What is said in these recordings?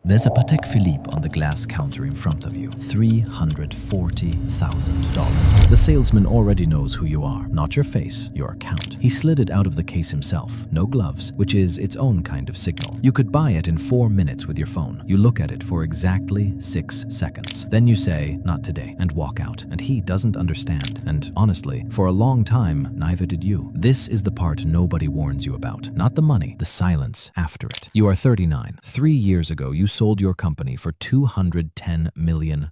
There's a Patek Philippe on the glass counter in front of you. $340,000. The salesman already knows who you are, not your face, your account. He slid it out of the case himself, no gloves, which is its own kind of signal. You could buy it in 4 minutes with your phone. You look at it for exactly 6 seconds. Then you say, "Not today," and walk out. And he doesn't understand. And honestly, for a long time, neither did you. This is the part nobody warns you about. Not the money, the silence after it. You are 39. 3 years ago, you sold your company for $210 million.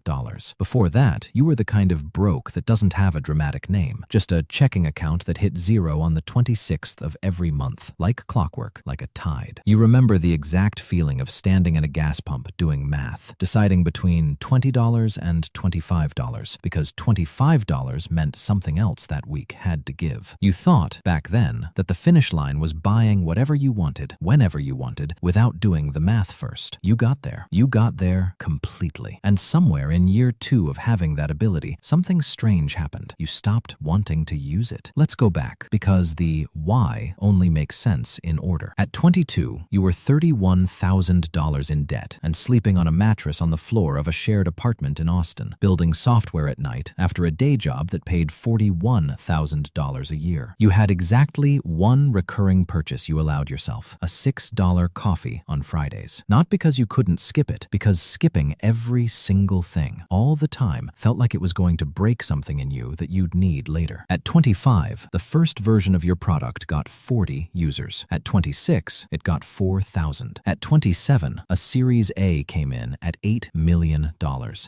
Before that, you were the kind of broke that doesn't have a dramatic name, just a checking account that hit zero on the 26th of every month, like clockwork, like a tide. You remember the exact feeling of standing at a gas pump doing math, deciding between $20 and $25, because $25 meant something else that week had to give. You thought, back then, that the finish line was buying whatever you wanted, whenever you wanted, without doing the math first. You got there. You got there completely. And somewhere in year 2 of having that ability, something strange happened. You stopped wanting to use it. Let's go back, because the why only makes sense in order. At 22, you were $31,000 in debt and sleeping on a mattress on the floor of a shared apartment in Austin, building software at night after a day job that paid $41,000 a year. You had exactly one recurring purchase you allowed yourself, a $6 coffee on Fridays. Not because you couldn't skip it, because skipping every single thing all the time felt like it was going to break something in you that you'd need later. At 25, the first version of your product got 40 users. At 26, it got 4,000. At 27, a Series A came in at $8 million,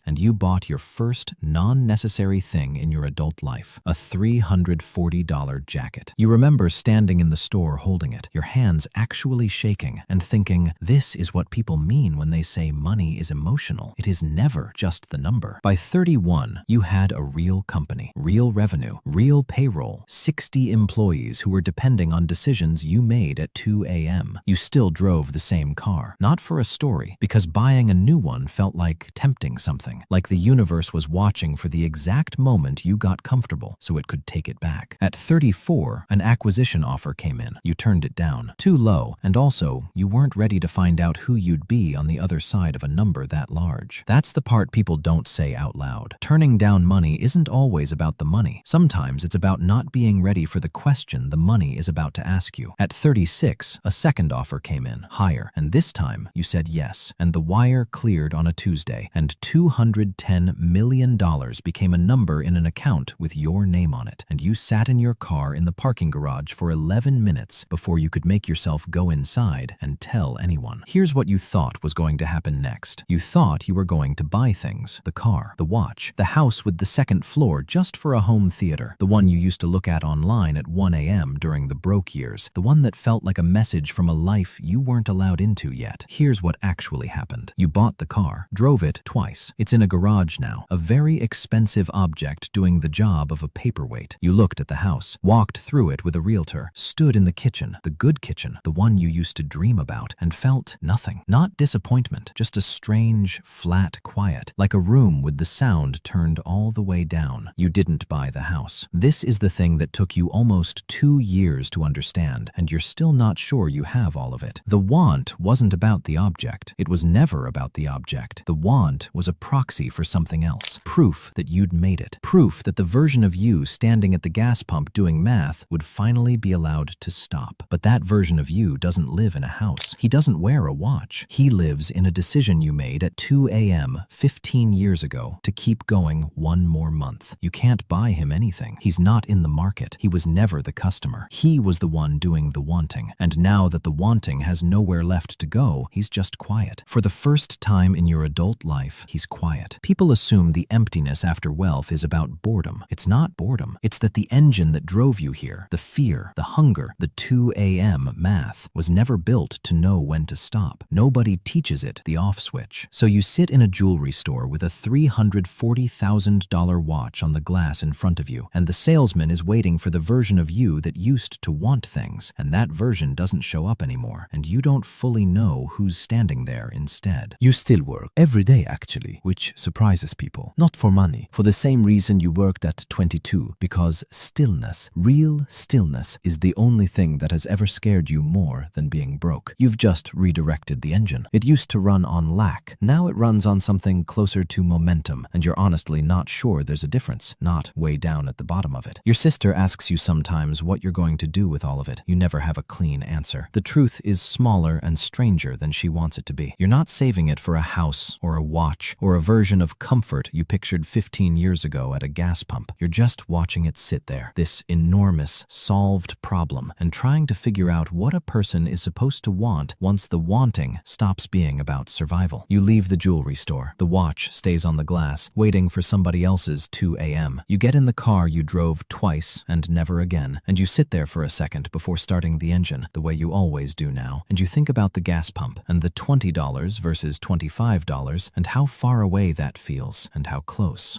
and you bought your first non-necessary thing in your adult life, a $340 jacket. You remember standing in the store holding it, your hands actually shaking, and thinking, this is what people mean when they say money is emotional. It is never just the number. By 31, you had a real company, real revenue, real payroll, 60 employees who were depending on decisions you made at 2 a.m. You still drove the same car, not for a story, because buying a new one felt like tempting something, like the universe was watching for the exact moment you got comfortable so it could take it back. At 34, an acquisition offer came in. You turned it down. Too low, and also, you weren't ready to find out who you'd be on the other side of a number that large. That's the part people don't say out loud. Turning down money isn't always about the money. Sometimes it's about not being ready for the question the money is about to ask you. At 36, a second offer came in, higher, and this time you said yes, and the wire cleared on a Tuesday, and $210 million became a number in an account with your name on it, and you sat in your car in the parking garage for 11 minutes before you could make yourself go inside and tell anyone. Here's what you thought was going to happen next. You thought you were going to buy things, the car, the watch, the house with the second floor just for a home theater, the one you used to look at online at 1 a.m. during the broke years, the one that felt like a message from a life you weren't allowed into yet. Here's what actually happened. You bought the car, drove it twice. It's in a garage now, a very expensive object doing the job of a paperweight. You looked at the house, walked through it with a realtor, stood in the kitchen, the good kitchen, the one you used to dream about, and felt nothing. Not disappointment, just a strange, flat quiet, like a room with the sound turned all the way down. You didn't buy the house. This is the thing that took you almost 2 years to understand, and you're still not sure you have all of it. The want wasn't about the object. It was never about the object. The want was a proxy for something else. Proof that you'd made it. Proof that the version of you standing at the gas pump doing math would finally be allowed to stop. But that version of you doesn't live in a house. He doesn't wear a watch. He lives in a decision you made at 2 a.m. 15 years ago to keep going one more month. You can't buy him anything. He's not in the market. He was never the customer. He was the one doing the wanting. And now that the wanting has nowhere left to go, he's just quiet. For the first time in your adult life, he's quiet. People assume the emptiness after wealth is about boredom. It's not boredom. It's that the engine that drove you here, the fear, the hunger, the 2 a.m. math, was never built to know when to stop. Nobody teaches it the off switch. So you sit in a jewelry store with a $340,000 watch on the glass in front of you, and the salesman is waiting for the version of you that used to want things, and that version doesn't show up anymore, and you don't fully know who's standing there instead. You still work, every day actually, which surprises people. Not for money, for the same reason you worked at 22, because stillness, real stillness, is the only thing that has ever scared you more than being broke. You've just redirected the engine. It used used to run on lack. Now it runs on something closer to momentum, and you're honestly not sure there's a difference, not way down at the bottom of it. Your sister asks you sometimes what you're going to do with all of it. You never have a clean answer. The truth is smaller and stranger than she wants it to be. You're not saving it for a house or a watch or a version of comfort you pictured 15 years ago at a gas pump. You're just watching it sit there, this enormous, solved problem, and trying to figure out what a person is supposed to want once the wanting stops being about survival. You leave the jewelry store. The watch stays on the glass, waiting for somebody else's 2 a.m. You get in the car you drove twice and never again, and you sit there for a second before starting the engine, the way you always do now, and you think about the gas pump and the $20 versus $25 and how far away that feels and how close.